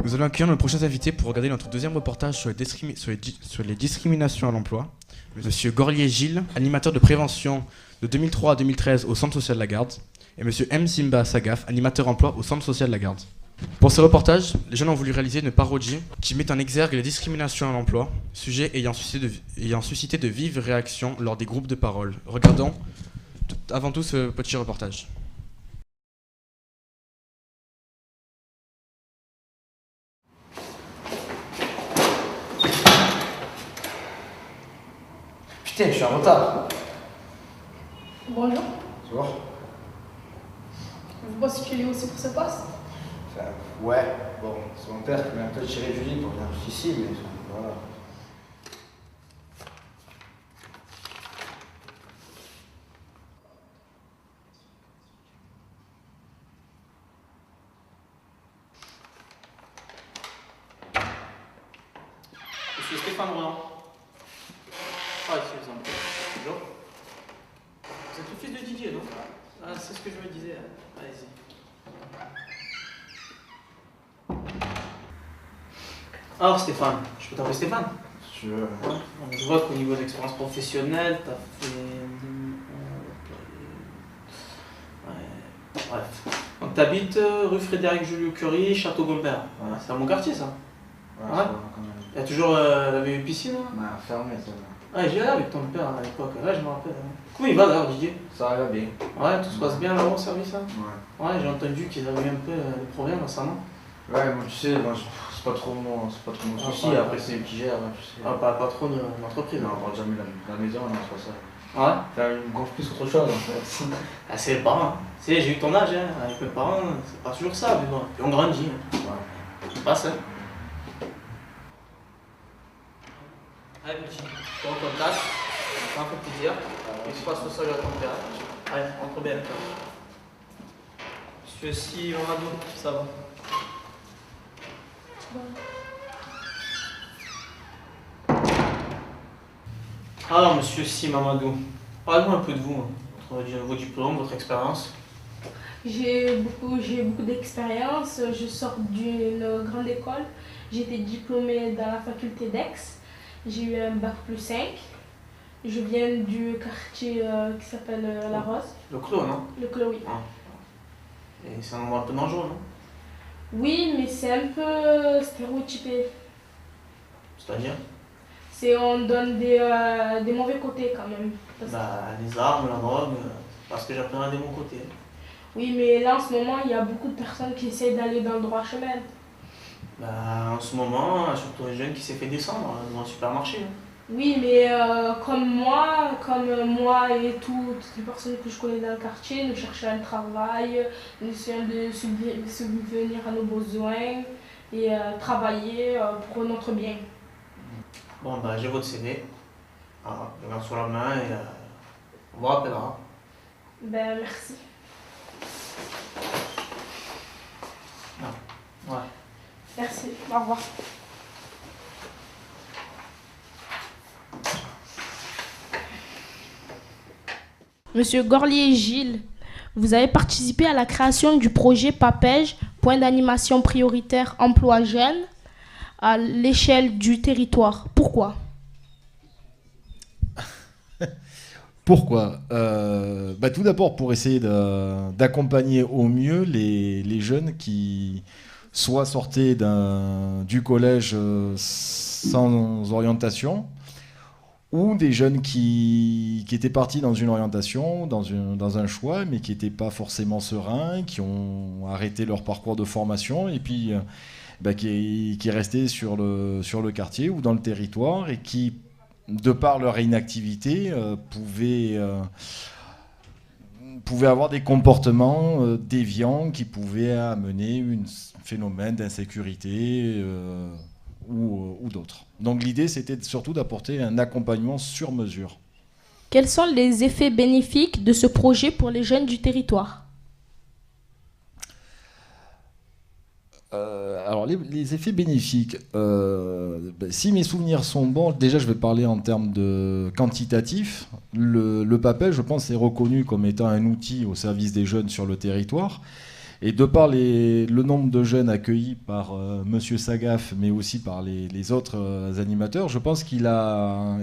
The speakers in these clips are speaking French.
Nous allons accueillir nos prochains invités pour regarder notre deuxième reportage sur les discriminations à l'emploi. Monsieur Gorlier Gilles, animateur de prévention de 2003 à 2013 au Centre social Lagarde, et Monsieur M. Simba Sagaf, animateur emploi au Centre social Lagarde. Pour ce reportage, les jeunes ont voulu réaliser une parodie qui met en exergue les discriminations à l'emploi, sujet ayant suscité de vives réactions lors des groupes de parole. Regardons avant tout ce petit reportage. Putain, je suis en retard. Bonjour. Bonjour. Vous postulez aussi pour ce poste? Enfin, ouais, bon, c'est mon père qui m'a un peu tiré du lit pour venir jusqu'ici, mais voilà. Je suis Stéphane Roland. Ah, excusez-moi. Bonjour. Vous êtes le fils de Didier, non? Ah, c'est ce que je me disais. Allez-y. Alors, Stéphane, je peux t'appeler Stéphane? Si tu veux. Ouais. Je vois qu'au niveau de l'expérience professionnelle, t'as fait. Ouais. Bref. Donc, t'habites rue Frédéric Joliot-Curie, Château-Gombert. Ouais. C'est à mon quartier, ça. Ouais, Ouais. ça va quand même. Il y a toujours la vieille piscine, là? Ouais, fermé, ça va. Ah, j'y allais avec ton père à l'époque. Ouais, je me rappelle. Comment il va d'ailleurs, Didier? Ça va bien. Ouais, tout se passe bien là-haut au service, là? Ouais. Ouais, j'ai entendu qu'ils avaient eu un peu des problèmes récemment. Ouais, moi, tu sais, moi, c'est pas trop mon souci. ouais. Après, c'est eux qui gèrent, hein, tu sais. Ah, pas trop de l'entreprise. Non, on parle jamais de la maison, non, c'est pas ça. Ouais. Enfin, ils me gonflent plus qu'autre chose, en fait. Ah, c'est les parents. Tu sais, j'ai eu ton âge, hein. Avec mes parents, c'est pas toujours ça, mais bon. Puis on grandit. Hein. Ouais. C'est pas ça. Allez, petit, tu recontactes. Ça me fait plaisir. Et tu passes le salut à ton père. Allez, entre bien. Monsieur Si, Mamadou, ça va. Alors, monsieur Si Mamadou, parlez-moi un peu de vous, vos diplômes, votre expérience. J'ai beaucoup d'expérience. Je sors d'une grande école. J'ai été diplômée dans la faculté d'Aix. J'ai eu un bac+5. Je viens du quartier qui s'appelle La Rose. Le Clos, non? Le Clos, oui. Ah. Et c'est un endroit un peu dangereux, non? Oui, mais c'est un peu stéréotypé. C'est-à-dire? On donne des mauvais côtés quand même. Bah, les armes, la drogue, parce que j'apprendrai de mon côté. Oui, mais là en ce moment, il y a beaucoup de personnes qui essayent d'aller dans le droit chemin. Bah, en ce moment, surtout les jeunes qui s'est fait descendre dans un supermarché. Hein. Oui, mais comme moi et toutes les personnes que je connais dans le quartier, nous cherchons un travail, nous essayons de subvenir à nos besoins et travailler pour notre bien. Bon, bah, j'ai votre CV. Alors, je garde sur la main et on vous rappellera. Ben, merci. Ouais. Merci, au revoir. Monsieur Gorlier Gilles, vous avez participé à la création du projet PAPEJ, point d'animation prioritaire emploi jeune, à l'échelle du territoire. Pourquoi? Pourquoi tout d'abord pour essayer d'accompagner au mieux les jeunes qui soit sortaient du collège sans orientation, ou des jeunes qui étaient partis dans une orientation, dans un choix, mais qui n'étaient pas forcément sereins, qui ont arrêté leur parcours de formation, et puis qui restaient sur le quartier ou dans le territoire, et qui, de par leur inactivité, pouvaient avoir des comportements déviants qui pouvaient amener un phénomène d'insécurité ou d'autres. Donc l'idée, c'était surtout d'apporter un accompagnement sur mesure. Quels sont les effets bénéfiques de ce projet pour les jeunes du territoire? Alors les effets bénéfiques, si mes souvenirs sont bons, déjà je vais parler en termes de quantitatif. Le PAPEJ, je pense, est reconnu comme étant un outil au service des jeunes sur le territoire, Et de par le nombre de jeunes accueillis par Monsieur Sagaf, mais aussi par les autres animateurs, je pense qu'il a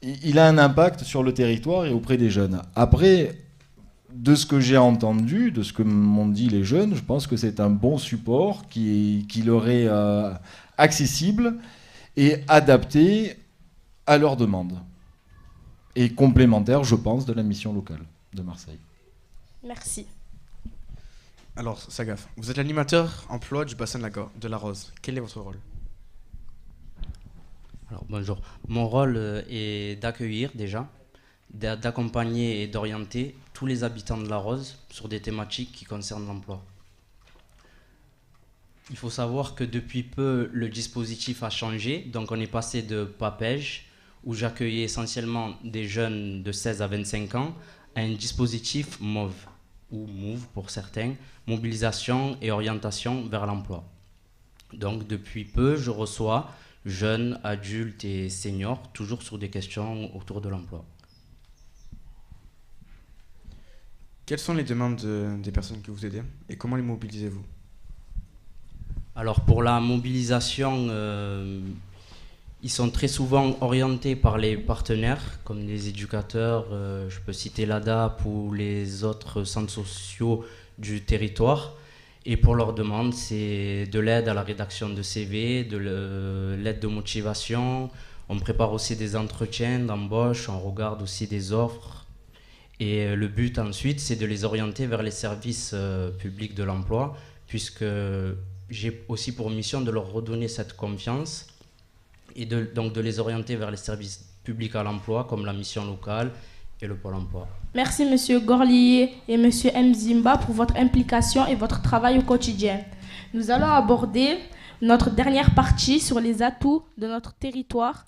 un impact sur le territoire et auprès des jeunes. Après, de ce que j'ai entendu, de ce que m'ont dit les jeunes, je pense que c'est un bon support qui leur est accessible et adapté à leurs demandes. Et complémentaire, je pense, de la mission locale de Marseille. Merci. Alors, Sagaf, vous êtes l'animateur emploi du bassin de la Rose. Quel est votre rôle? Alors, bonjour. Mon rôle est d'accueillir déjà, d'accompagner et d'orienter tous les habitants de la Rose sur des thématiques qui concernent l'emploi. Il faut savoir que depuis peu, le dispositif a changé. Donc, on est passé de PAPEJ, où j'accueillais essentiellement des jeunes de 16 à 25 ans, à un dispositif MOVE, ou MOVE pour certains, mobilisation et orientation vers l'emploi. Donc, depuis peu, je reçois jeunes, adultes et seniors, toujours sur des questions autour de l'emploi. Quelles sont les demandes des personnes que vous aidez et comment les mobilisez-vous? Alors pour la mobilisation, ils sont très souvent orientés par les partenaires, comme les éducateurs, je peux citer l'ADAP ou les autres centres sociaux du territoire. Et pour leurs demandes, c'est de l'aide à la rédaction de CV, de l'aide de motivation. On prépare aussi des entretiens d'embauche, on regarde aussi des offres. Et le but ensuite, c'est de les orienter vers les services publics de l'emploi, puisque j'ai aussi pour mission de leur redonner cette confiance et donc de les orienter vers les services publics à l'emploi, comme la mission locale et le Pôle emploi. Merci Monsieur Gorlier et Monsieur Mzimba pour votre implication et votre travail au quotidien. Nous allons aborder notre dernière partie sur les atouts de notre territoire.